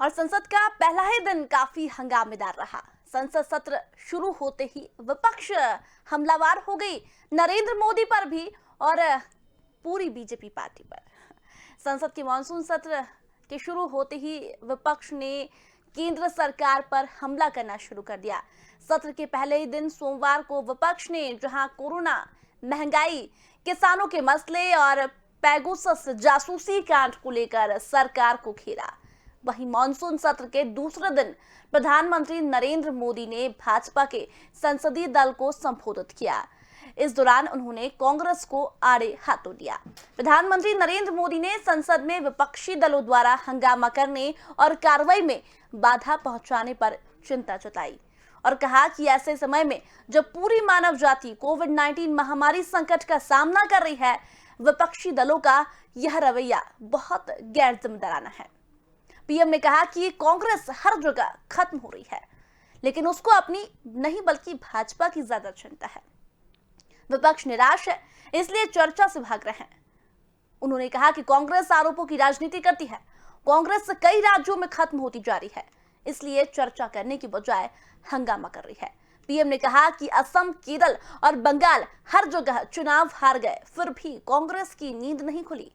और संसद का पहला ही दिन काफी हंगामेदार रहा। संसद सत्र शुरू होते ही विपक्ष हमलावर हो गई, नरेंद्र मोदी पर भी और पूरी बीजेपी पार्टी पर। संसद के मानसून सत्र के शुरू होते ही विपक्ष ने केंद्र सरकार पर हमला करना शुरू कर दिया। सत्र के पहले ही दिन सोमवार को विपक्ष ने जहां कोरोना, महंगाई, किसानों के मसले और पेगासस जासूसी कांड को लेकर सरकार को घेरा, वहीं मानसून सत्र के दूसरे दिन प्रधानमंत्री नरेंद्र मोदी ने भाजपा के संसदीय दल को संबोधित किया। इस दौरान उन्होंने कांग्रेस को आड़े हाथों लिया। प्रधानमंत्री नरेंद्र मोदी ने संसद में विपक्षी दलों द्वारा हंगामा करने और कार्रवाई में बाधा पहुंचाने पर चिंता जताई और कहा कि ऐसे समय में जब पूरी मानव जाति कोविड-19 महामारी संकट का सामना कर रही है, विपक्षी दलों का यह रवैया बहुत गैर जिम्मेदाराना है। पीएम ने कहा कि कांग्रेस हर जगह खत्म हो रही है, लेकिन उसको अपनी नहीं बल्कि भाजपा की ज्यादा चिंता है। विपक्ष निराश है, इसलिए चर्चा से भाग रहे हैं। उन्होंने कहा कि कांग्रेस आरोपों की राजनीति करती है। कांग्रेस कई राज्यों में खत्म होती जा रही है, इसलिए चर्चा करने की बजाय हंगामा कर रही है। पीएम ने कहा कि असम, केरल और बंगाल हर जगह चुनाव हार गए, फिर भी कांग्रेस की नींद नहीं खुली।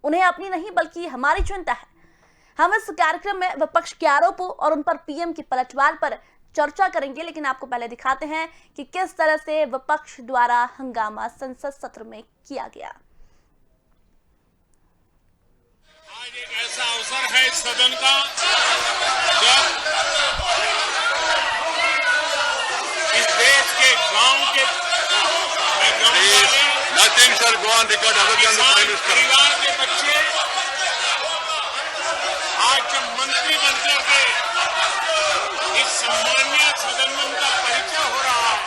उन्हें अपनी नहीं बल्कि हमारी चिंता है। हम इस कार्यक्रम में विपक्ष के आरोपों और उन पर पीएम की पलटवार पर चर्चा करेंगे, लेकिन आपको पहले दिखाते हैं कि किस तरह से विपक्ष द्वारा हंगामा संसद सत्र में किया गया। आज एक ऐसा अवसर है इस सदन का जब इस देश के गांव के परिवार के बच्चे आज जब मंत्री बनकर के इस सम्मानीय सदन में उनका परिचय हो रहा है,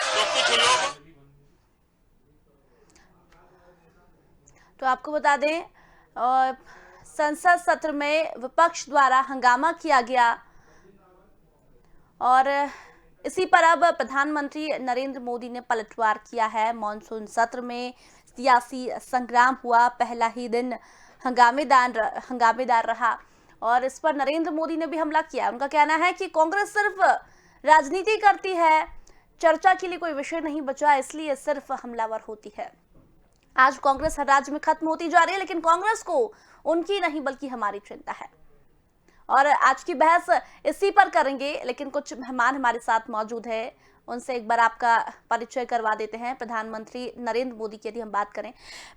तो कुछ लोग तो आपको बता दें, संसद सत्र में विपक्ष द्वारा हंगामा किया गया और इसी पर अब प्रधानमंत्री नरेंद्र मोदी ने पलटवार किया है। मानसून सत्र में सियासी संग्राम हुआ, पहला ही दिन हंगामेदार रहा और इस पर नरेंद्र मोदी ने भी हमला किया। उनका कहना है कि कांग्रेस सिर्फ राजनीति करती है, चर्चा के लिए कोई विषय नहीं बचा, इसलिए सिर्फ हमलावर होती है। आज कांग्रेस हर राज्य में खत्म होती जा रही है, लेकिन कांग्रेस को उनकी नहीं बल्कि हमारी चिंता है। और आज की बहस इसी पर करेंगे, लेकिन कुछ मेहमान हमारे साथ मौजूद है, उनसे एक बार आपका परिचय करवा देते हैं। प्रधानमंत्री नरेंद्र मोदी की यदि हम बात करें,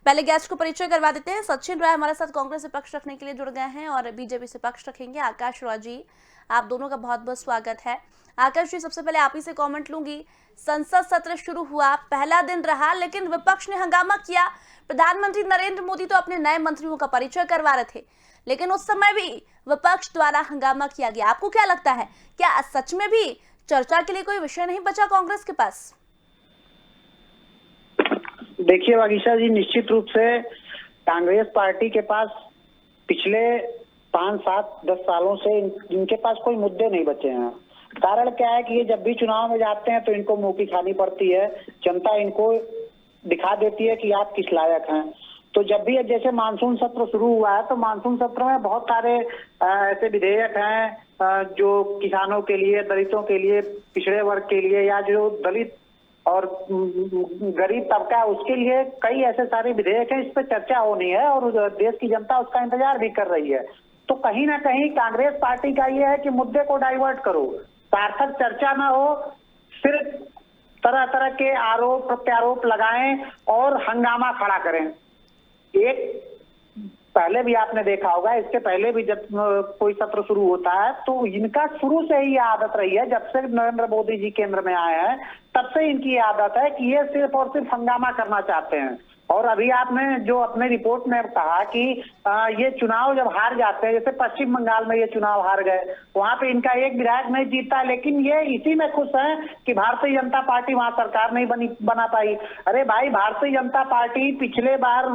पहले गेस्ट को परिचय करवा देते हैं। सचिन राय हमारे साथ कांग्रेस से पक्ष रखने के लिए जुड़ गए हैं और बीजेपी से पक्ष रखेंगे आकाश रॉय जी। आप दोनों का बहुत बहुत स्वागत है। आकाश जी, सबसे पहले आप ही से कमेंट लूंगी। संसद सत्र शुरू हुआ, पहला दिन रहा, लेकिन विपक्ष ने हंगामा किया। प्रधानमंत्री नरेंद्र मोदी तो अपने नए मंत्रियों का परिचय करवा रहे थे, लेकिन उस समय भी विपक्ष द्वारा हंगामा किया गया। आपको क्या लगता है, क्या सच में भी चर्चा के लिए कोई विषय नहीं बचा कांग्रेस के पास? देखिए वागीशा जी, निश्चित रूप से कांग्रेस पार्टी के पास पिछले 5, 7, 10 सालों से इनके पास कोई मुद्दे नहीं बचे हैं। कारण क्या है कि ये जब भी चुनाव में जाते हैं तो इनको मुंह की खानी पड़ती है। जनता इनको दिखा देती है कि आप किस लायक हैं। तो जब भी जैसे मानसून सत्र शुरू हुआ है, तो मानसून सत्र में बहुत सारे ऐसे विधेयक हैं जो किसानों के लिए, दलितों के लिए, पिछड़े वर्ग के लिए, या जो दलित और गरीब तबका है उसके लिए कई ऐसे सारे विधेयक हैं। इस पर चर्चा होनी है और देश की जनता उसका इंतजार भी कर रही है। तो कहीं ना कहीं कांग्रेस पार्टी का ये है कि मुद्दे को डाइवर्ट करो, सार्थक चर्चा ना हो, सिर्फ तरह तरह के आरोप प्रत्यारोप लगाएं और हंगामा खड़ा करें। एक पहले भी आपने देखा होगा, इसके पहले भी जब कोई सत्र शुरू होता है तो इनका शुरू से ही आदत रही है, जब से नरेंद्र मोदी जी केंद्र में आए हैं तब से इनकी आदत है कि ये सिर्फ और सिर्फ हंगामा करना चाहते हैं। और अभी आपने जो अपने रिपोर्ट में कहा कि ये चुनाव जब हार जाते हैं, जैसे पश्चिम बंगाल में ये चुनाव हार गए, वहां पे इनका एक विधायक नहीं जीता, लेकिन ये इसी में खुश है कि भारतीय जनता पार्टी वहां सरकार नहीं बना पाई। अरे भाई, भारतीय जनता पार्टी पिछले बार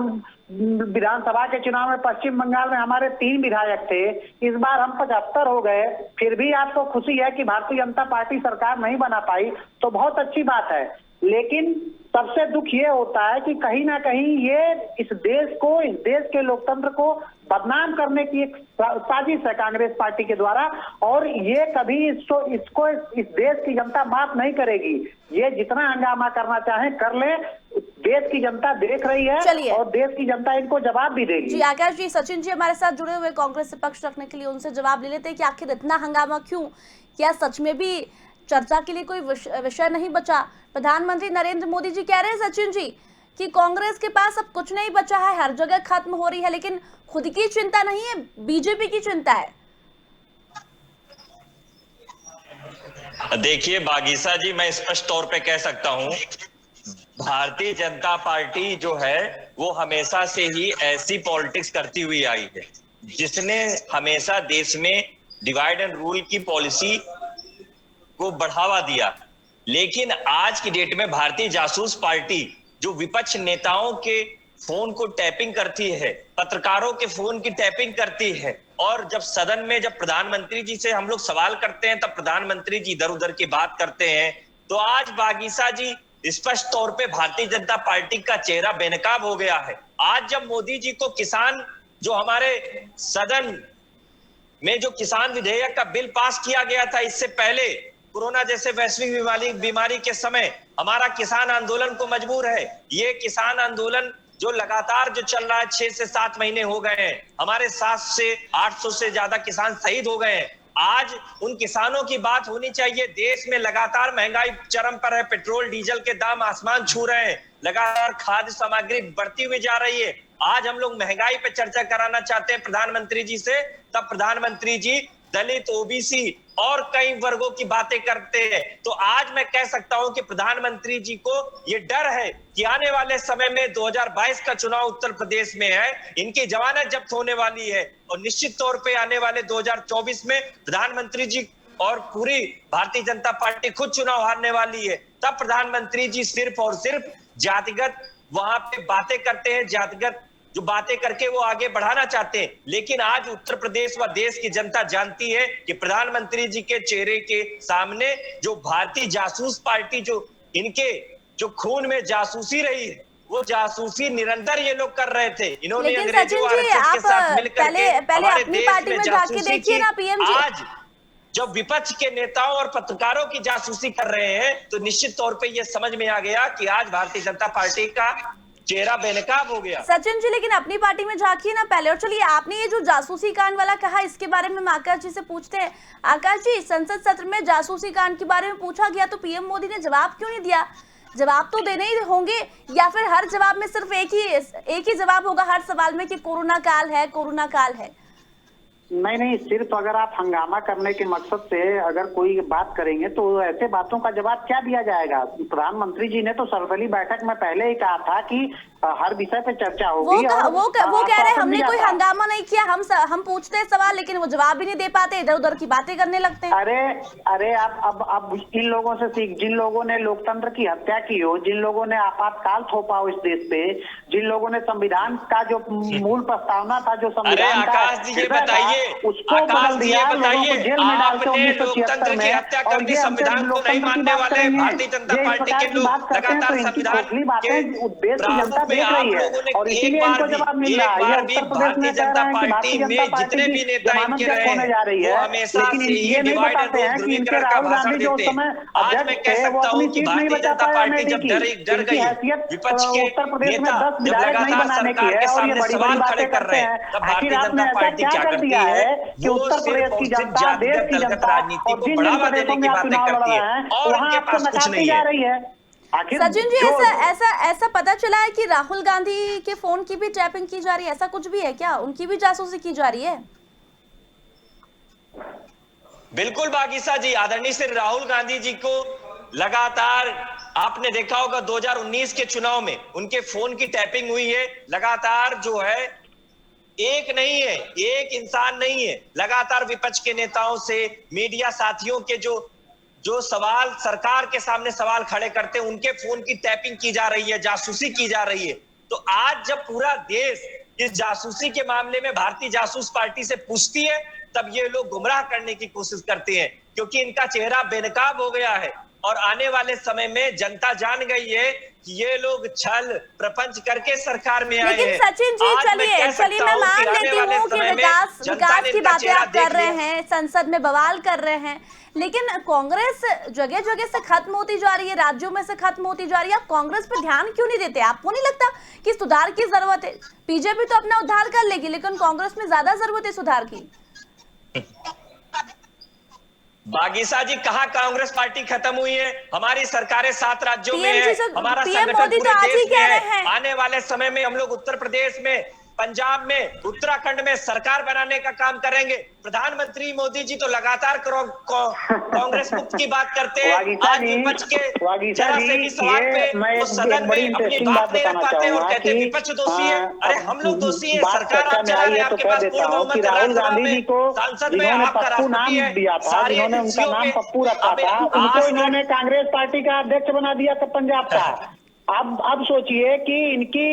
विधानसभा के चुनाव में पश्चिम बंगाल में हमारे 3 विधायक थे, इस बार हम 75 हो गए, फिर भी आपको खुशी है कि भारतीय जनता पार्टी सरकार नहीं बना पाई, तो बहुत अच्छी बात है। लेकिन सबसे दुख ये होता है कि कहीं ना कहीं ये इस देश के लोकतंत्र को बदनाम करने की एक साजिश है कांग्रेस पार्टी के द्वारा, और ये कभी इसको इस देश की जनता माफ नहीं करेगी। ये जितना हंगामा करना चाहे कर ले, देश की जनता देख रही है और देश की जनता इनको जवाब भी देगी। जी आकाश जी, सचिन जी हमारे साथ जुड़े हुए कांग्रेस से पक्ष रखने के लिए, उनसे जवाब ले लेते हैं कि आखिर इतना हंगामा क्यों? क्या सच में भी चर्चा के लिए कोई विषय नहीं बचा? प्रधानमंत्री नरेंद्र मोदी जी कह रहे हैं सचिन जी कि कांग्रेस के पास अब कुछ नहीं बचा है, हर जगह खत्म हो रही है, लेकिन खुद की चिंता नहीं है, बीजेपी की चिंता है। देखिए बागीसा जी, मैं स्पष्ट तौर पे कह सकता हूं, भारतीय जनता पार्टी जो है वो हमेशा से ही ऐसी पॉलिटिक्स करती हुई आई है जिसने हमेशा देश में डिवाइड एंड रूल की पॉलिसी को बढ़ावा दिया। लेकिन आज की डेट में भारतीय जासूस पार्टी जो विपक्ष नेताओं के फोन को टैपिंग करती है, पत्रकारों के फोन की टैपिंग करती है, और जब सदन में जब प्रधानमंत्री जी से हम लोग सवाल करते हैं तब प्रधानमंत्री जी इधर उधर की बात करते हैं, तो आज बागीसा जी स्पष्ट तौर पे भारतीय जनता पार्टी का चेहरा बेनकाब हो गया है। आज जब मोदी जी को किसान, जो हमारे सदन में जो किसान विधेयक का बिल पास किया गया था, इससे पहले कोरोना जैसे वैश्विक बीमारी के समय हमारा किसान आंदोलन को मजबूर है। ये किसान आंदोलन जो लगातार जो चल रहा है, 6 से 7 महीने हो गए हैं, हमारे 700 से 800 से ज्यादा किसान शहीद हो गए हैं। आज उन किसानों की बात होनी चाहिए। देश में लगातार महंगाई चरम पर है, पेट्रोल डीजल के दाम आसमान छू रहे हैं, लगातार खाद्य सामग्री बढ़ती हुई जा रही है। आज हम लोग महंगाई पे चर्चा कराना चाहते हैं प्रधानमंत्री जी से, तब प्रधानमंत्री जी दलित, ओबीसी और कई वर्गों की बातें करते हैं। तो आज मैं कह सकता हूं कि प्रधानमंत्री जी को ये डर है कि आने वाले समय में 2022 का चुनाव उत्तर प्रदेश में है, इनकी जमानत जब्त होने वाली है, और निश्चित तौर पे आने वाले 2024 में प्रधानमंत्री जी और पूरी भारतीय जनता पार्टी खुद चुनाव हारने वाली है। तब प्रधानमंत्री जी सिर्फ और सिर्फ जातिगत वहां पे बातें करते हैं, जातिगत जो बातें करके वो आगे बढ़ाना चाहते हैं। लेकिन आज उत्तर प्रदेश व देश की जनता जानती है कि प्रधानमंत्री जी के चेहरे के सामने जो भारतीय जासूस पार्टी, जो इनके जो खून में जासूसी रही है, वो जासूसी निरंतर ये लोग कर रहे थे। इन्होंने लेकिन अंग्रेजों सचिन जी, के साथ मिलकर पहले अपनी पार्टी में जाके देखिए ना पीएम जी। आज जब विपक्ष के नेताओं और पत्रकारों की जासूसी कर रहे हैं, तो निश्चित तौर पे ये समझ में आ गया कि आज भारतीय जनता पार्टी का चेहरा बेनकाब हो गया। सचिन जी, लेकिन अपनी पार्टी में झांकिए ना पहले। और चलिए, आपने ये जो जासूसी कांड वाला कहा, इसके बारे में हम आकाश जी से पूछते हैं। आकाश जी, संसद सत्र में जासूसी कांड के बारे में पूछा गया तो पीएम मोदी ने जवाब क्यों नहीं दिया? जवाब तो देने ही होंगे, या फिर हर जवाब में सिर्फ एक ही जवाब होगा हर सवाल में कि कोरोना काल है, कोरोना काल है? नहीं, सिर्फ अगर आप हंगामा करने के मकसद से अगर कोई बात करेंगे तो ऐसे बातों का जवाब क्या दिया जाएगा? प्रधानमंत्री जी ने तो सर्वदलीय बैठक में पहले ही कहा था कि हर विषय पे चर्चा होगी। वो कह रहे हैं हमने कोई हंगामा नहीं किया, हम पूछते हैं सवाल लेकिन वो जवाब भी नहीं दे पाते, इधर उधर की बातें करने लगते हैं। अरे अब इन लोगों से सीख, जिन लोगों ने लोकतंत्र की हत्या की हो, जिन लोगों ने आपातकाल थोपा हो इस देश पे, जिन लोगों ने संविधान का जो मूल प्रस्तावना था, जो संविधान उसको बदल दिया, लोगों को जेल में डाल के 1976 में, और ये संविधान को नहीं मानने वाले भारतीय जनता पार्टी के लोग लगातार संविधान के देश की जनता देख रही है, और इसीलिए इनको जवाब मिल रहा है। ये उत्तर प्रदेश में कह रहे हैं कि भारतीय जनता पार्टी की जमानत जब्त होने जा रही है, लेकिन ये नहीं बताते हैं कि इनके राहुल गांधी जो उस समय अध्यक्ष थे, वो अपनी सीट नहीं बचा पाए अमेठी की। इनकी हैसियत उत्तर प्रदेश में 10 विधायक नहीं बनाने की है, और ये बड़ी बड़ी बातें करते हैं। आखिर आपने ऐसा क्या कर दिया है कि उत्तर प्रदेश की जनता, देश की जनता, और जिन जिन प्रदेशों में आप चुनाव लड़ रहे हैं वहाँ आपको नकारती जा रही है। सचिन जी, ऐसा पता चला है कि राहुल गांधी के फोन की भी टैपिंग की जा रही है, ऐसा कुछ भी है क्या? उनकी भी जासूसी की जा रही है? बिल्कुल बागीसा जी, आदरणीय श्री राहुल गांधी जी को लगातार आपने देखा होगा 2019 के चुनाव में उनके फोन की टैपिंग हुई है। लगातार जो है, एक नहीं है, एक इंसान नहीं है, लगातार विपक्ष के नेताओं से, मीडिया साथियों के जो सवाल सरकार के सामने सवाल खड़े करते हैं, उनके फोन की टैपिंग की जा रही है, जासूसी की जा रही है। तो आज जब पूरा देश इस जासूसी के मामले में भारतीय जासूस पार्टी से पूछती है, तब ये लोग गुमराह करने की कोशिश करते हैं, क्योंकि इनका चेहरा बेनकाब हो गया है। और आने वाले समय में जनता जान गई है कि ये लोग छल प्रपंच करके सरकार में आए लेकिन हैं। सचिन जी आज मैं कह चलिए सकता मैं हूं मान कि आने लेती वाले हूँ कि समय में विकास जनता ने की इनका बातें चेहरा आप कर देख रहे लिया। हैं, संसद में बवाल कर रहे हैं, लेकिन कांग्रेस जगह जगह से खत्म होती जा रही है, राज्यों में से खत्म होती जा रही है। आप कांग्रेस पे ध्यान क्यों नहीं देते? आपको नहीं लगता कि सुधार की जरूरत है? बीजेपी तो अपना उद्धार कर लेगी, लेकिन कांग्रेस में ज्यादा जरूरत है सुधार की। बागीसा जी, कहाँ कांग्रेस पार्टी खत्म हुई है? हमारी सरकारें 7 राज्यों में है, हमारा पीएम संगठन मोदी तो पूरे आज ही देश में कह है। रहे हैं। आने वाले समय में हम लोग उत्तर प्रदेश में, पंजाब में, उत्तराखंड में सरकार बनाने का काम करेंगे। प्रधानमंत्री मोदी जी तो लगातार कांग्रेस मुक्त की बात करते हैं। आज विपक्ष के जरा से भी सवाल पे वो सदन में अपनी बात नहीं रख पाते और कहते हैं विपक्ष दोषी है। अरे हम लोग दोषी है, सरकार आप चला रहे हैं, आपके पास पूर्ण बहुमत है राज्यसभा में, सांसद में आपका राष्ट्रपति है, सारी जिन्होंने उनका एजेंसियों नाम पे पप्पू रखा था, उनको इन्होंने कांग्रेस पार्टी का अध्यक्ष बना दिया था पंजाब का। अब सोचिए कि इनके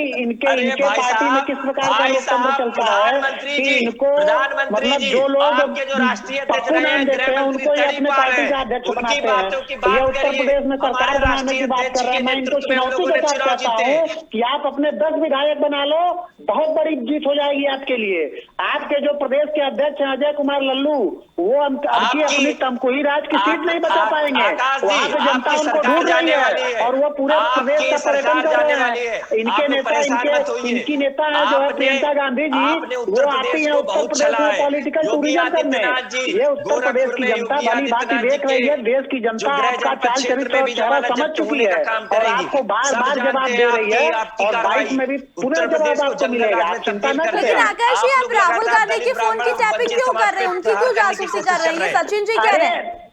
पार्टी में किस प्रकार का लोकतंत्र चलता है कि इनको मतलब जो लोग पप्पू नाम देते हैं उनको ही अपने पार्टी का अध्यक्ष बनाते हैं। ये उत्तर प्रदेश में सरकार बनाने की बात कर रहे हैं। मैं इनको चुनौती देकर कहता हूँ कि आप अपने 10 विधायक बना लो, बहुत बड़ी जीत हो जाएगी आपके लिए। आपके जो प्रदेश के अध्यक्ष हैं अजय कुमार लल्लू, वो अपनी तमकुही राज की सीट नहीं बचा पाएंगे। वहां पे जनता उनको ढूंढ रही है और वो पूरे प्रदेश का पर्यटन कर रहे हैं। इनके नेता इनकी नेता है जो है प्रियंका गांधी जी, वो आती है उत्तर प्रदेश में पॉलिटिकल टूरिज्म करने। ये उत्तर प्रदेश की जनता भली भांति देख रही है। देश की जनता आपका चाल चरित्र और चेहरा समझ चुकी है और आपको बार बार जवाब दे रही है और 22 में भी पूरे जवाब आपको मिलेगा, आप चिंता न करें। लेकिन आकाश जी, आप राहुल गांधी की फोन की टैपिंग क्यों कर रहे हैं? उनकी क्यों जासूसी कर रही है? सचिन जी कह रहे हैं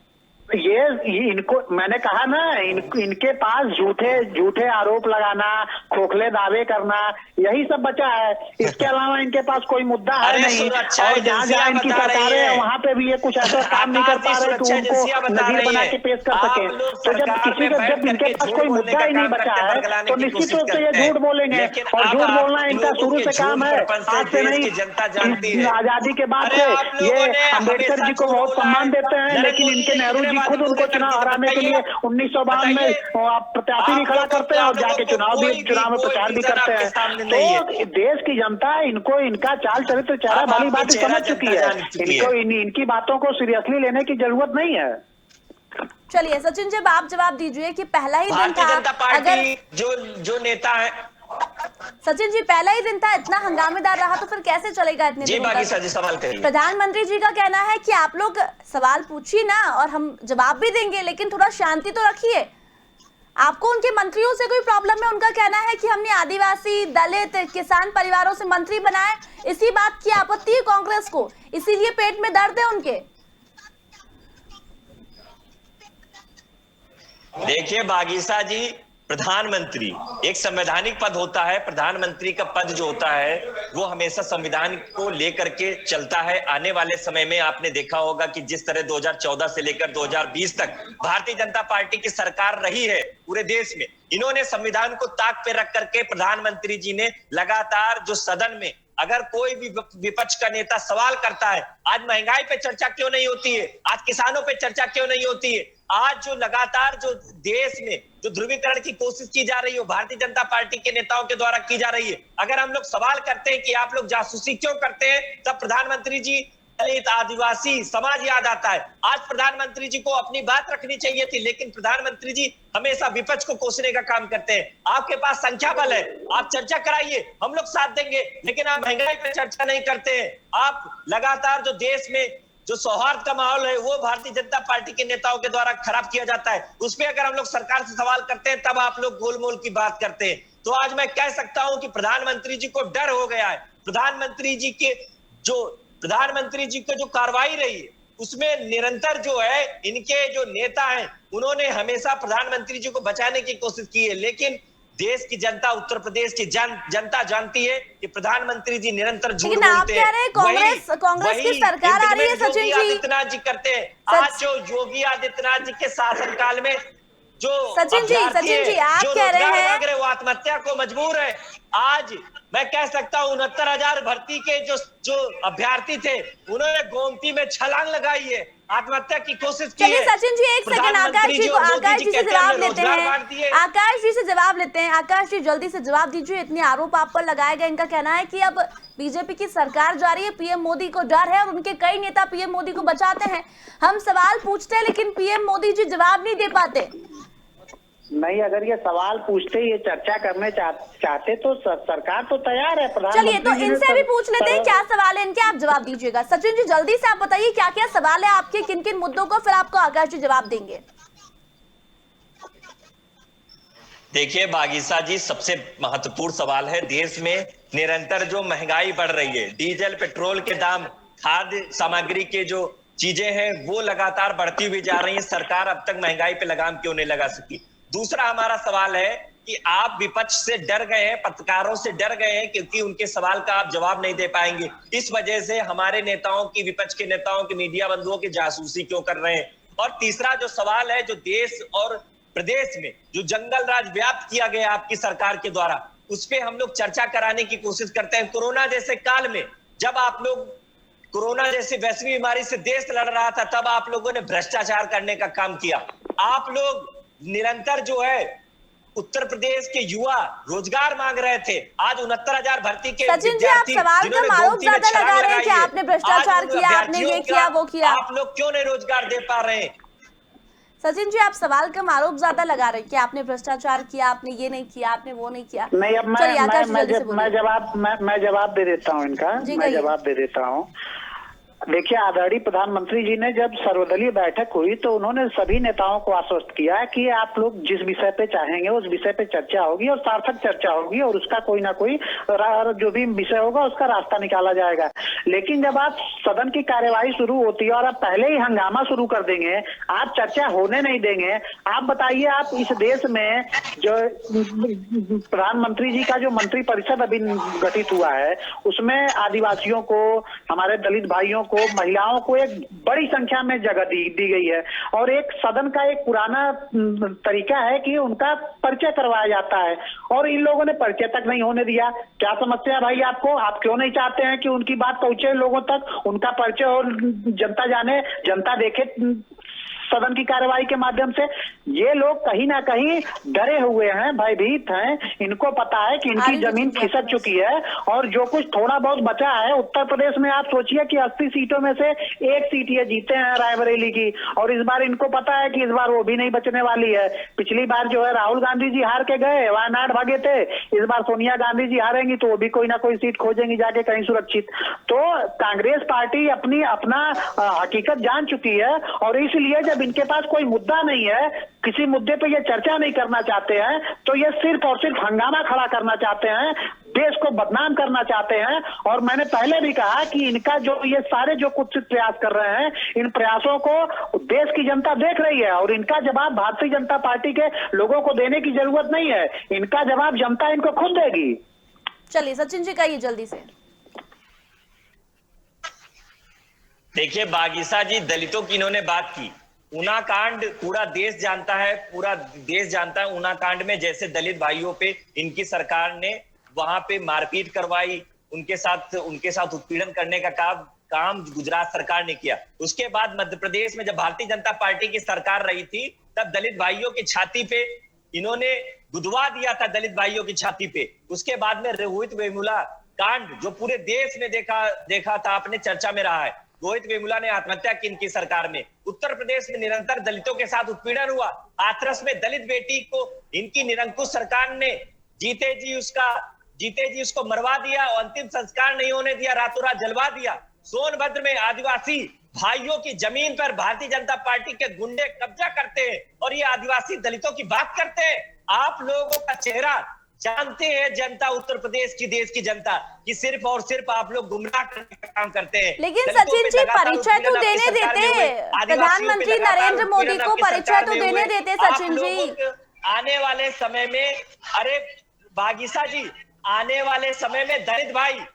ये इनको मैंने कहा ना, इनके पास झूठे आरोप लगाना, खोखले दावे करना, यही सब बचा है। इसके अलावा इनके पास कोई मुद्दा है नहीं। और जहाँ इनकी सरकारें हैं वहां पे भी ये कुछ ऐसा काम नहीं कर पा रहे कि उनको नजीर बना के पेश कर सके। तो जब इनके पास कोई मुद्दा ही नहीं बचा है तो निश्चित रूप से ये झूठ बोलेंगे और झूठ बोलना इनका शुरू से काम है, आज से नहीं। आजादी के बाद से ये अम्बेडकर जी को बहुत सम्मान देते हैं, लेकिन इनके नेहरू जी खुद उनको चुनाव हराने के लिए 1952 में प्रत्याशी भी खड़ा करते हैं और जाके चुनाव में प्रचार भी करते हैं। तो देश की जनता इनको इनका चाल चरित्र चेहरा भली बात समझ चुकी है। इनको इनकी बातों को सीरियसली लेने की जरूरत नहीं है। चलिए सचिन जी, आप जवाब दीजिए कि पहला ही दिन था, अगर जो नेता है सचिन जी पहला ही दिन था, इतना हंगामेदार रहा तो फिर कैसे चलेगा इतने दिनों तक? सवाल करिए। प्रधानमंत्री जी का कहना है कि आप लोग सवाल पूछिए ना और हम जवाब भी देंगे, लेकिन थोड़ा शांति तो रखिए। आपको उनके मंत्रियों से कोई प्रॉब्लम है? उनका कहना है कि हमने आदिवासी, दलित, किसान परिवारों से मंत्री बनाए, इसी बात की आपत्ति है कांग्रेस को, इसीलिए पेट में दर्द है उनके। देखिए बागीसा जी, प्रधानमंत्री एक संवैधानिक पद होता है। प्रधानमंत्री का पद जो होता है वो हमेशा संविधान को लेकर के चलता है। आने वाले समय में आपने देखा होगा कि जिस तरह 2014 से लेकर 2020 तक भारतीय जनता पार्टी की सरकार रही है पूरे देश में, इन्होंने संविधान को ताक पे रख करके प्रधानमंत्री जी ने लगातार जो सदन में अगर कोई भी विपक्ष का नेता सवाल करता है, आज महंगाई पे चर्चा क्यों नहीं होती है, आज किसानों पे चर्चा क्यों नहीं होती है, आज जो लगातार जो देश में जो ध्रुवीकरण की कोशिश की जा रही है भारतीय जनता पार्टी के नेताओं के द्वारा की जा रही है, अगर हम लोग सवाल करते हैं कि आप लोग जासूसी क्यों करते हैं, तब प्रधानमंत्री जी दलित, आदिवासी समाज याद आता है। आज प्रधानमंत्री जी को अपनी बात रखनी चाहिए थी, लेकिन प्रधानमंत्री जी हमेशा विपक्ष को कोसने का काम करते हैं। आपके पास संख्या बल है, आप चर्चा कराइए, हम लोग साथ देंगे, लेकिन आप महंगाई पर चर्चा नहीं करते हैं। आप लगातार जो देश में जो सौहार्द का माहौल है वो भारतीय जनता पार्टी के नेताओं के द्वारा खराब किया जाता है, उस पर अगर हम लोग सरकार से सवाल करते हैं तब आप लोग गोलमोल की बात करते हैं। तो आज मैं कह सकता हूं कि प्रधानमंत्री जी को डर हो गया है। प्रधानमंत्री जी की जो कार्रवाई रही है उसमें निरंतर जो है इनके जो नेता हैं उन्होंने हमेशा प्रधानमंत्री जी को बचाने की कोशिश की है, लेकिन देश की जनता, उत्तर प्रदेश की जनता जानती है कि प्रधानमंत्री जी निरंतर झूठ बोलते हैं। आप कह रहे हैं कांग्रेस की सरकार आ रही है सचिन जी, आदित्यनाथ जी करते हैं। आज जो योगी आदित्यनाथ जी के शासनकाल में जो सचिन जी आप कह रहे हैं वो आत्महत्या को मजबूर है। आज मैं कह सकता हूं 69,000 भर्ती के जो अभ्यर्थी थे उन्होंने गोमती में छलांग लगाई है, आत्महत्या की कोशिश की चलिए है। सचिन जी एक सेकंड आकाश जी को, आकाश जी से जवाब लेते हैं, आकाश जी से जवाब लेते हैं। आकाश जी जल्दी से जवाब दीजिए, इतने आरोप आप पर लगाए गए, इनका कहना है कि अब बीजेपी की सरकार जा रही है, पीएम मोदी को डर है और उनके कई नेता पीएम मोदी को बचाते हैं। हम सवाल पूछते हैं लेकिन पीएम मोदी जी जवाब नहीं दे पाते। नहीं, अगर ये सवाल पूछते, ये चर्चा करने चाहते तो सरकार तो तैयार है। चलिए तो इनसे भी पूछ लेते हैं क्या सवाल है इनके, आप जवाब दीजिएगा। सचिन जी जल्दी से आप बताइए क्या क्या सवाल है आपके, किन किन मुद्दों को, फिर आपको आकाश जी जवाब देंगे। देखिए बागीसा जी, सबसे महत्वपूर्ण सवाल है, देश में निरंतर जो महंगाई बढ़ रही है, डीजल पेट्रोल के दाम, खाद्य सामग्री के जो चीजें हैं वो लगातार बढ़ती हुई जा रही है। सरकार अब तक महंगाई पे लगाम क्यों नहीं लगा सकी? दूसरा हमारा सवाल है कि आप विपक्ष से डर गए हैं, पत्रकारों से डर गए हैं क्योंकि उनके सवाल का आप जवाब नहीं दे पाएंगे। इस वजह से हमारे नेताओं की, विपक्ष के नेताओं की, मीडिया बंधुओं की जासूसी क्यों कर रहे हैं? और तीसरा जो सवाल है, जो देश और प्रदेश में जो जंगल राज व्याप्त किया गया आपकी सरकार के द्वारा, उस पर हम लोग चर्चा कराने की कोशिश करते हैं। कोरोना जैसे काल में जब आप लोग, कोरोना जैसी वैश्विक बीमारी से देश लड़ रहा था, तब आप लोगों ने भ्रष्टाचार करने का काम किया। आप लोग निरंतर जो है उत्तर प्रदेश के युवा रोजगार मांग रहे थे, आज 69,000 भर्ती के सचिन जी आप सवाल का आरोप ज्यादा लगा रहे हैं कि आपने भ्रष्टाचार किया, आपने ये किया वो किया, आप लोग क्यों नहीं रोजगार दे पा रहे हैं? सचिन जी आप सवाल का आरोप ज्यादा लगा रहे हैं कि आपने भ्रष्टाचार किया, आपने ये नहीं किया, आपने वो नहीं किया। नहीं, अब मैं जवाब दे देता हूँ इनका, मैं जवाब दे देता हूँ। देखिए, आदरणीय प्रधानमंत्री जी ने जब सर्वदलीय बैठक हुई तो उन्होंने सभी नेताओं को आश्वस्त किया कि आप लोग जिस विषय पे चाहेंगे उस विषय पे चर्चा होगी और सार्थक चर्चा होगी और उसका कोई ना कोई जो भी विषय होगा उसका रास्ता निकाला जाएगा। लेकिन जब आप सदन की कार्यवाही शुरू होती है और आप पहले ही हंगामा शुरू कर देंगे, आप चर्चा होने नहीं देंगे, आप बताइए, आप इस देश में जो प्रधानमंत्री जी का जो मंत्री परिषद अभी गठित हुआ है उसमें आदिवासियों को, हमारे दलित भाइयों को, महिलाओं को एक बड़ी संख्या में जगह दी गई है। और एक सदन का एक पुराना तरीका है कि उनका परिचय करवाया जाता है और इन लोगों ने परिचय तक नहीं होने दिया। क्या समस्या है भाई आपको? आप क्यों नहीं चाहते हैं कि उनकी बात पहुंचे लोगों तक, उनका परिचय और जनता जाने, जनता देखे सदन की कार्यवाही के माध्यम से? ये लोग कहीं ना कहीं डरे हुए हैं, भयभीत हैं। इनको पता है कि इनकी जमीन खिसक चुकी है और जो कुछ थोड़ा बहुत बचा है, उत्तर प्रदेश में आप सोचिए कि 80 सीटों में से 1 सीट ये जीते हैं रायबरेली की, और इस बार इनको पता है कि इस बार वो भी नहीं बचने वाली है। पिछली बार जो है राहुल गांधी जी हार के गए, वायनाड भागे थे, इस बार सोनिया गांधी जी हारेंगी तो वो भी कोई ना कोई सीट खोजेंगी जाके कहीं सुरक्षित। तो कांग्रेस पार्टी अपना हकीकत जान चुकी है और इसलिए जब इनके पास कोई मुद्दा नहीं है, किसी मुद्दे पे ये चर्चा नहीं करना चाहते हैं, तो ये सिर्फ और सिर्फ हंगामा खड़ा करना चाहते हैं, देश को बदनाम करना चाहते हैं। और मैंने पहले भी कहा कि इनका जो ये सारे जो कुछ प्रयास कर रहे हैं, इन प्रयासों को देश की जनता देख रही है और इनका जवाब भारतीय जनता पार्टी के लोगों को देने की जरूरत नहीं है, इनका जवाब जनता इनको खुद देगी। चलिए सचिन जी कहिए जल्दी से। देखिए बागीसा जी, दलितों की इन्होंने बात की। ऊना कांड पूरा देश जानता है, पूरा देश जानता है। ऊना कांड में जैसे दलित भाइयों पे इनकी सरकार ने वहां पे मारपीट करवाई, उनके साथ उत्पीड़न करने का काम गुजरात सरकार ने किया। उसके बाद मध्य प्रदेश में जब भारतीय जनता पार्टी की सरकार रही थी, तब दलित भाइयों की छाती पे इन्होंने गुदवा दिया था, दलित भाइयों की छाती पे। उसके बाद में रोहित वेमुला कांड जो पूरे देश में देखा था, आपने चर्चा में रहा है। रोहित वेमुला ने आत्महत्या की इनकी सरकार में। उत्तर प्रदेश में निरंतर दलितों के साथ उत्पीड़न हुआ। हाथरस में दलित बेटी को इनकी निरंकुश सरकार ने जीते जी उसको मरवा दिया और अंतिम संस्कार नहीं होने दिया, रातों रात जलवा दिया। सोनभद्र में आदिवासी भाइयों की जमीन पर भारतीय जनता पार्टी के गुंडे कब्जा करते हैं और ये आदिवासी दलितों की बात करते हैं। आप लोगों का चेहरा जानते हैं जनता, उत्तर प्रदेश की, देश की जनता, कि सिर्फ और सिर्फ आप लोग गुमराह करने का काम करते हैं। लेकिन सचिन जी परिचय तो देने देते, प्रधानमंत्री नरेंद्र मोदी को परिचय तो देने देते सचिन जी। आने वाले समय में, अरे बागीसा जी, आने वाले समय में दलित भाई,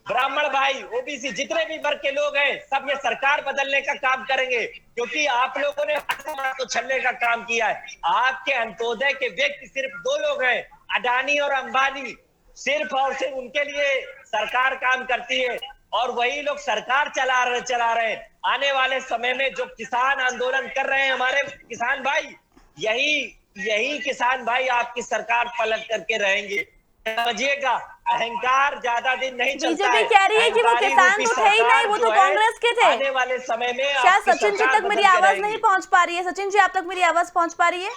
ब्राह्मण भाई, ओबीसी जितने भी वर्ग के लोग हैं, सब ये सरकार बदलने का काम करेंगे, क्योंकि आप लोगों ने तो छलने का काम किया है। आपके अंत्योदय के व्यक्ति सिर्फ 2 लोग हैं, अडानी और अंबानी। सिर्फ और सिर्फ उनके लिए सरकार काम करती है और वही लोग सरकार चला रहे हैं। आने वाले समय में जो किसान आंदोलन कर रहे हैं हमारे किसान भाई, यही किसान भाई आपकी सरकार पलट करके रहेंगे, समझिएगा। अहंकार ज्यादा दिन नहीं चलता है। बीजेपी कह रही है कि वो किसान तो थे ही नहीं, वो तो कांग्रेस के थे। आने वाले समय में शायद सचिन जी तक मेरी आवाज नहीं पहुंच पा रही है। सचिन जी, आप तक मेरी आवाज पहुंच पा रही है?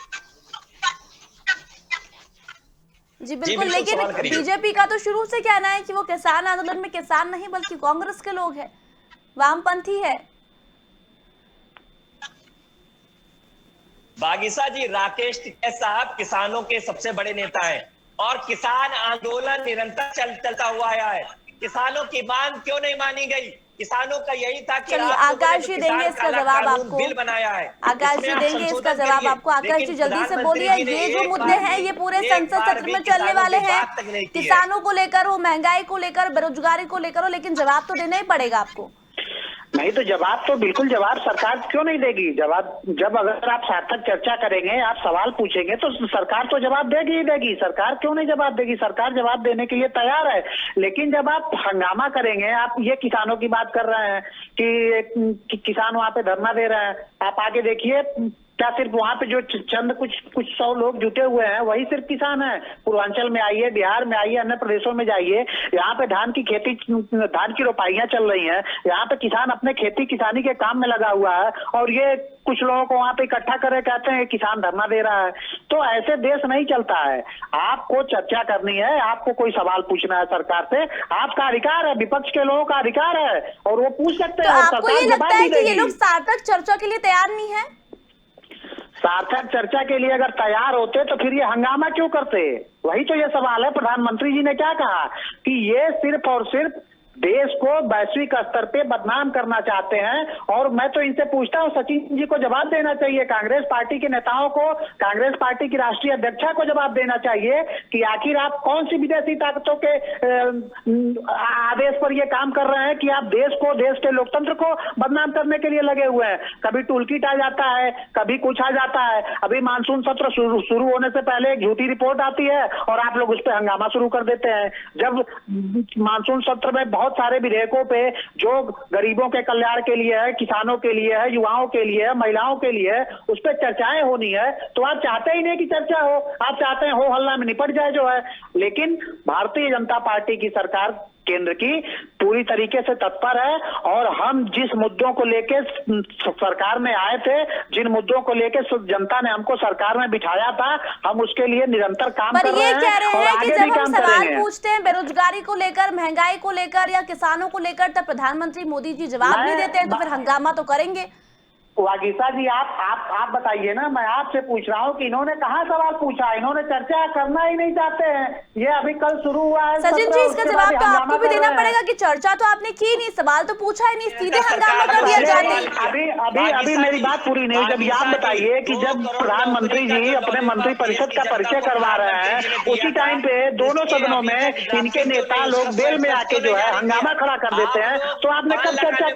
जी बिल्कुल, लेकिन बीजेपी का तो शुरू से कहना है कि वो किसान आंदोलन में किसान नहीं बल्कि कांग्रेस के लोग हैं, वामपंथी है। बागीसा जी, राकेश टिकैत साहब किसानों के सबसे बड़े नेता हैं और किसान आंदोलन निरंतर चलता हुआ आया है। किसानों की मांग क्यों नहीं मानी गई? किसानों का यही था कि आकाश जी देंगे इसका जवाब आपको। बिल बनाया है, आकाश जी देंगे इसका जवाब आपको। आकाश जी जल्दी से बोलिए, ये जो मुद्दे हैं ये पूरे संसद सत्र में चलने वाले हैं, किसानों को लेकर हो, महंगाई को लेकर, बेरोजगारी को लेकर हो, लेकिन जवाब तो देना ही पड़ेगा आपको। नहीं तो जवाब तो बिल्कुल जवाब सरकार क्यों नहीं देगी? जब अगर आप सार्थक चर्चा करेंगे, आप सवाल पूछेंगे तो सरकार तो जवाब देगी ही देगी। सरकार क्यों नहीं जवाब देगी? सरकार जवाब देने के लिए तैयार है। लेकिन जब आप हंगामा करेंगे, आप ये किसानों की बात कर रहे हैं कि किसान वहां पे धरना दे रहे हैं, आप आगे देखिए क्या सिर्फ वहां पे जो चंद कुछ 100 लोग जुटे हुए हैं वही सिर्फ किसान हैं? पूर्वांचल में आइए, बिहार में आइए, अन्य प्रदेशों में जाइए, यहाँ पे धान की रोपाइयां चल रही हैं, यहाँ पे किसान अपने खेती किसानी के काम में लगा हुआ है और ये कुछ लोगों को वहां पे इकट्ठा करे कहते हैं किसान धरना दे रहा है। तो ऐसे देश नहीं चलता है। आपको चर्चा करनी है, आपको कोई सवाल पूछना है सरकार से, आपका अधिकार है, विपक्ष के लोगों का अधिकार है और वो पूछ सकते हैं। तो आपको ये लगता है कि ये लोग सार्थक चर्चा के लिए तैयार नहीं है? सार्थक चर्चा के लिए अगर तैयार होते तो फिर ये हंगामा क्यों करते? वही तो ये सवाल है। प्रधानमंत्री जी ने क्या कहा कि ये सिर्फ और सिर्फ देश को वैश्विक स्तर पे बदनाम करना चाहते हैं। और मैं तो इनसे पूछता हूं, सचिन जी को जवाब देना चाहिए, कांग्रेस पार्टी के नेताओं को, कांग्रेस पार्टी की राष्ट्रीय अध्यक्षा को जवाब देना चाहिए कि आखिर आप कौन सी विदेशी ताकतों के आदेश पर ये काम कर रहे हैं कि आप देश के लोकतंत्र को बदनाम करने के लिए लगे हुए हैं। कभी टूल किट आ जाता है, कभी कुछ आ जाता है। अभी मानसून सत्र शुरू होने से पहले एक झूठी रिपोर्ट आती है और आप लोग उस पर हंगामा शुरू कर देते हैं। जब मानसून सत्र में बहुत सारे विधेयकों पे जो गरीबों के कल्याण के लिए है, किसानों के लिए है, युवाओं के लिए है, महिलाओं के लिए है, उस पर चर्चाएं होनी है, तो आप चाहते ही नहीं कि चर्चा हो, आप चाहते हैं हो हल्ला में निपट जाए जो है। लेकिन भारतीय जनता पार्टी की सरकार केंद्र की पूरी तरीके से तत्पर है और हम जिस मुद्दों को लेके सरकार में आए थे, जिन मुद्दों को लेके जनता ने हमको सरकार में बिठाया था, हम उसके लिए निरंतर काम कर रहे हैं। कह रहे हैं कि जब हम सवाल पूछते हैं बेरोजगारी को लेकर, महंगाई को लेकर या किसानों को लेकर, तब प्रधानमंत्री मोदी जी जवाब नहीं देते हैं, तो फिर हंगामा तो करेंगे। वागीसा जी आप बताइए ना, मैं आपसे पूछ रहा हूँ कि इन्होंने कहाँ सवाल पूछा? इन्होंने चर्चा करना ही नहीं चाहते हैं। ये अभी कल शुरू हुआ है सचिन जी, इसका जवाब तो आपको भी देना पड़ेगा कि चर्चा तो आपने की नहीं, सवाल तो पूछा ही नहीं, सीधे हंगामा कर दिया जाता। अभी मेरी बात पूरी नहीं। जब आप बताइए कि जब प्रधानमंत्री जी अपने मंत्रिपरिषद का परिचय करवा रहे हैं, उसी टाइम पे दोनों सदनों में इनके नेता लोग बेल में आके जो है हंगामा खड़ा कर देते हैं, तो आपने कब चर्चा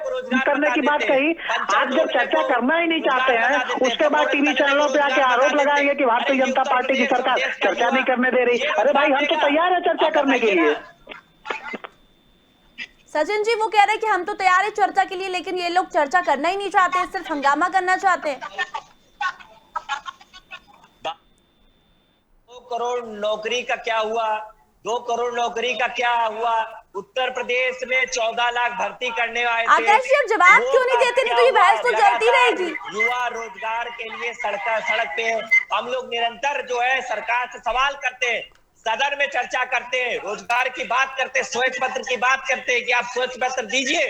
करने की बात कही? आप जब चर्चा करना ही नहीं चाहते हैं, उसके बाद टीवी चैनलों पे आके आरोप लगाएंगे कि भारतीय जनता पार्टी की सरकार चर्चा नहीं करने दे रही। अरे भाई, हम तो तैयार है चर्चा करने के लिए। सचिन जी, वो कह रहे हैं कि हम तो तैयार है चर्चा के लिए, लेकिन ये लोग चर्चा करना ही नहीं चाहते, सिर्फ हंगामा करना चाहते हैं। 2 करोड़ नौकरी का क्या हुआ? 2 करोड़ नौकरी का क्या हुआ? उत्तर प्रदेश में 14 लाख भर्ती करने आए थे। आकाश जी, अब जवाब क्यों नहीं देते? नहीं तो ये बहस तो चलती रहेगी। युवा रोजगार के लिए सड़क पे हम लोग निरंतर जो है सरकार से सवाल करते हैं, सदन में चर्चा करते हैं, रोजगार की बात करते हैं, श्वेत पत्र की बात करते हैं कि आप श्वेत पत्र दीजिए।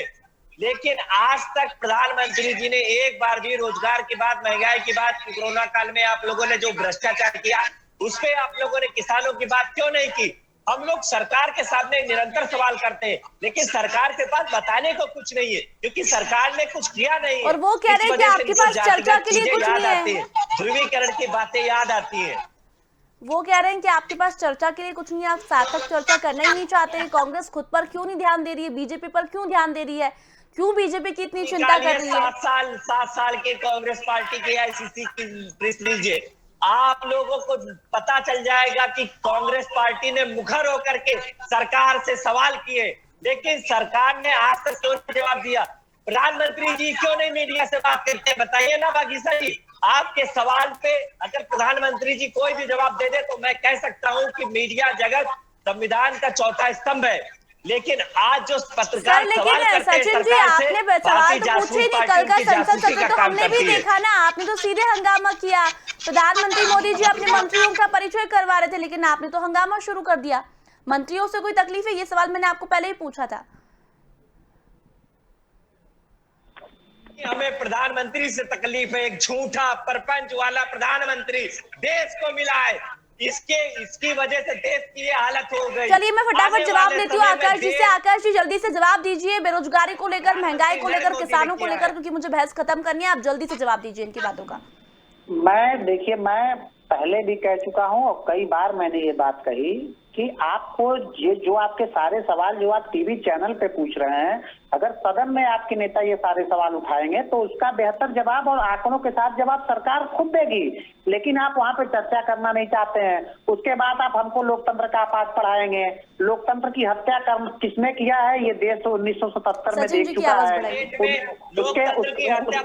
लेकिन आज तक प्रधानमंत्री जी ने एक बार भी रोजगार की बात, महंगाई की बात, कोरोना काल में आप लोगों ने जो भ्रष्टाचार किया उस पे आप लोगों ने किसानों की बात क्यों नहीं की? हम लोग सरकार के सामने निरंतर सवाल करते हैं, लेकिन सरकार के पास बताने को कुछ नहीं है, क्योंकि सरकार ने कुछ किया नहीं है। और वो कह रहे हैं कि आपके पास चर्चा के लिए कुछ नहीं है। ध्रुवीकरण की बातें याद आती है। वो कह रहे हैं कि आपके पास चर्चा के लिए कुछ नहीं है, आप सार्थक चर्चा करना ही नहीं चाहते। कांग्रेस खुद पर क्यों नहीं ध्यान दे रही है, बीजेपी पर क्यों ध्यान दे रही है, क्यों बीजेपी की इतनी चिंता कर रही है? 7 साल की कांग्रेस पार्टी की आईसीसी की प्रेस लीजिए, आप लोगों को पता चल जाएगा कि कांग्रेस पार्टी ने मुखर होकर के सरकार से सवाल किए, लेकिन सरकार ने आज तक क्यों नहीं जवाब दिया। प्रधानमंत्री जी क्यों नहीं मीडिया से बात करते, बताइए ना बागीसा जी। आपके सवाल पे अगर प्रधानमंत्री जी कोई भी जवाब दे दे तो मैं कह सकता हूं कि मीडिया जगत संविधान का चौथा स्तंभ है, लेकिन आज जो पत्रकार सर, सवाल लेकिन करते हैं सचिन जी, सरकार से, आपने सवाल तो पूछे नहीं। कल का संसद सत्र तो हमने भी देखा ना, आपने तो सीधे हंगामा किया। प्रधानमंत्री मोदी जी अपने मंत्रियों का परिचय करवा रहे थे, लेकिन आपने तो हंगामा शुरू कर दिया। मंत्रियों से कोई तकलीफ है? ये सवाल मैंने आपको पहले ही पूछा था। हमें प्रधानमंत्री से तकलीफ है, एक झूठा परपंच वाला प्रधानमंत्री देश को मिला है, इसकी वजह से देश की ये हालत हो गई। चलिए मैं फटाफट जवाब लेती हूँ आकाश जी से। आकाश जी जल्दी से जवाब दीजिए, बेरोजगारी को लेकर, महंगाई को लेकर, किसानों को लेकर, क्योंकि मुझे बहस खत्म करनी है। आप जल्दी से जवाब दीजिए इनकी बातों का। देखिए, मैं पहले भी कह चुका हूं और कई बार मैंने ये बात कही कि आपको ये जो आपके सारे सवाल जो आप टीवी चैनल पे पूछ रहे हैं, अगर सदन में आपके नेता ये सारे सवाल उठाएंगे तो उसका बेहतर जवाब और आंकड़ों के साथ जवाब सरकार खुद देगी, लेकिन आप वहां पे चर्चा करना नहीं चाहते हैं। उसके बाद आप हमको लोकतंत्र का पाठ पढ़ाएंगे। लोकतंत्र की हत्या किसने किया है ये देश 1977 में देख चुका है। उसके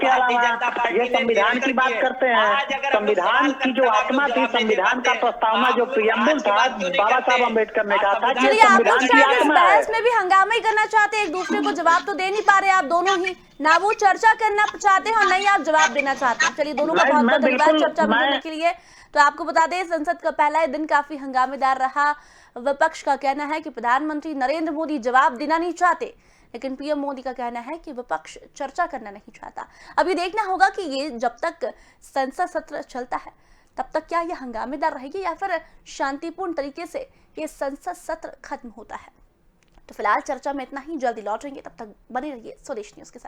अलावा ये संविधान की बात करते हैं, संविधान की जो आत्मा थी, संविधान का प्रस्तावना जो प्रियम्बल था, बाबा साहब अम्बेडकर ने कहा था कि चलिए, आप लोग संविधान की शायद इस आत्मा है। बहस में भी हंगामा ही करना चाहते हैं, एक दूसरे को जवाब तो दे नहीं पा रहे आप दोनों ही। ना वो चर्चा करना चाहते हैं और नहीं आप जवाब देना चाहते हैं। चलिए, दोनों का बहुत बहुत धन्यवाद चर्चा में जुड़ने के लिए। तो आपको बता दें, संसद का पहला दिन काफी हंगामेदार रहा। विपक्ष का कहना है कि प्रधानमंत्री नरेंद्र मोदी जवाब देना नहीं चाहते, लेकिन पीएम मोदी का कहना है कि विपक्ष चर्चा करना नहीं चाहता। अभी देखना होगा कि ये जब तक संसद सत्र चलता है तब तक क्या ये हंगामेदार रहेगी या फिर शांतिपूर्ण तरीके से ये संसद सत्र खत्म होता है। तो फिलहाल चर्चा में इतना ही, जल्दी लौटेंगे, तब तक बने रहिए स्वदेश न्यूज के साथ।